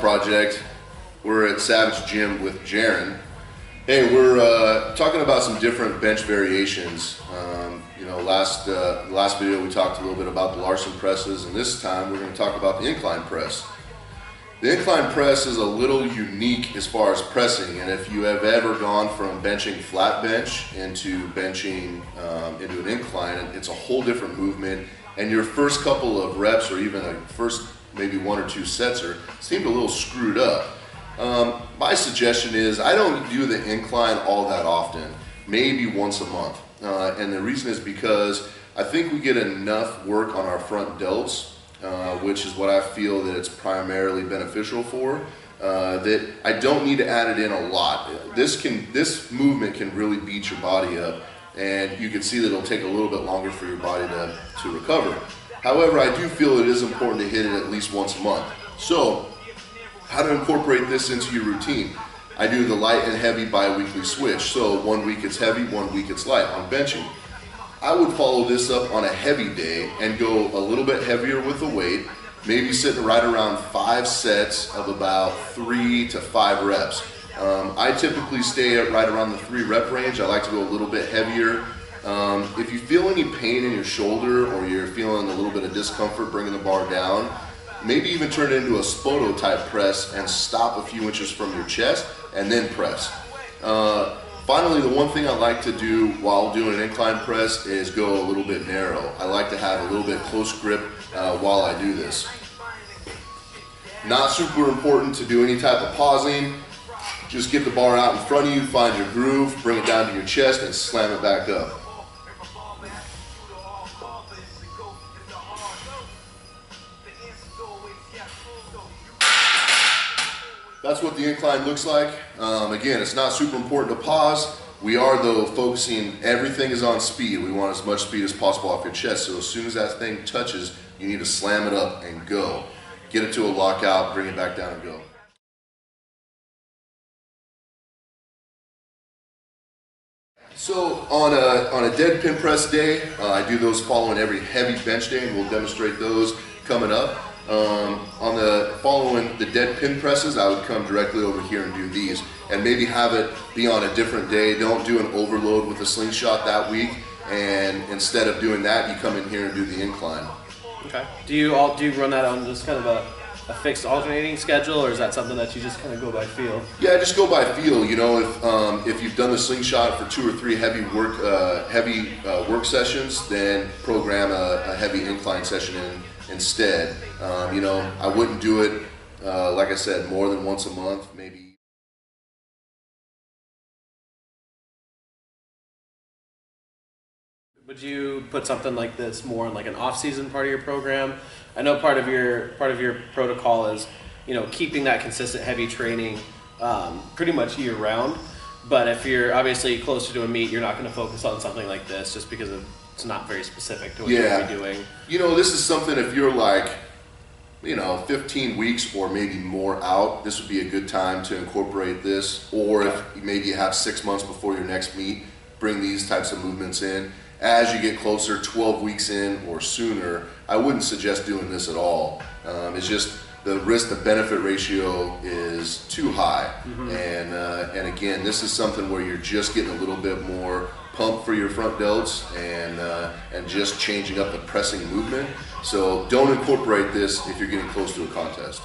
project. We're at Savage Gym with Jeron. Hey, we're talking about some different bench variations. Last video we talked a little bit about the Larsen presses, and this time we're going to talk about the incline press. The incline press is a little unique as far as pressing, and if you have ever gone from benching flat bench into benching into an incline, it's a whole different movement, and your first couple of reps or even a first maybe one or two sets seemed a little screwed up. My suggestion is I don't do the incline all that often, maybe once a month. And the reason is because I think we get enough work on our front delts, which is what I feel that it's primarily beneficial for, that I don't need to add it in a lot. This movement can really beat your body up, and you can see that it'll take a little bit longer for your body to recover. However, I do feel it is important to hit it at least once a month. So, how to incorporate this into your routine? I do the light and heavy bi-weekly switch. So 1 week it's heavy, 1 week it's light on benching. I would follow this up on a heavy day and go a little bit heavier with the weight, maybe sitting right around 5 sets of about 3 to 5 reps. I typically stay at right around the 3 rep range. I like to go a little bit heavier. If you feel any pain in your shoulder or you're feeling a little bit of discomfort bringing the bar down, maybe even turn it into a Spoto type press and stop a few inches from your chest and then press. Finally, the one thing I like to do while doing an incline press is go a little bit narrow. I like to have a little bit close grip while I do this. Not super important to do any type of pausing. Just get the bar out in front of you, find your groove, bring it down to your chest and slam it back up. That's what the incline looks like. Again, it's not super important to pause. We are, though, focusing, everything is on speed. We want as much speed as possible off your chest. So as soon as that thing touches, you need to slam it up and go. Get it to a lockout, bring it back down and go. So on a dead pin press day, I do those following every heavy bench day, and we'll demonstrate those coming up. Following the dead pin presses, I would come directly over here and do these, and maybe have it be on a different day. Don't do an overload with a slingshot that week, and instead of doing that, you come in here and do the incline. Okay. Do you run that on just kind of a fixed alternating schedule, or is that something that you just kind of go by feel? Yeah, just go by feel. You know, if you've done the slingshot for 2 or 3 heavy work sessions, then program a heavy incline session in instead. I wouldn't do it, like I said, more than once a month, maybe. Would you put something like this more in like an off-season part of your program? I know part of your protocol is, keeping that consistent heavy training pretty much year-round. But if you're obviously closer to a meet, you're not going to focus on something like this just because it's not very specific to what you're going to be doing. This is something, if you're like, 15 weeks or maybe more out, this would be a good time to incorporate this. Or if maybe you have 6 months before your next meet, bring these types of movements in. As you get closer, 12 weeks in or sooner, I wouldn't suggest doing this at all. It's just the risk to benefit ratio is too high. And again, this is something where you're just getting a little bit more pump for your front delts and just changing up the pressing movement. So don't incorporate this if you're getting close to a contest.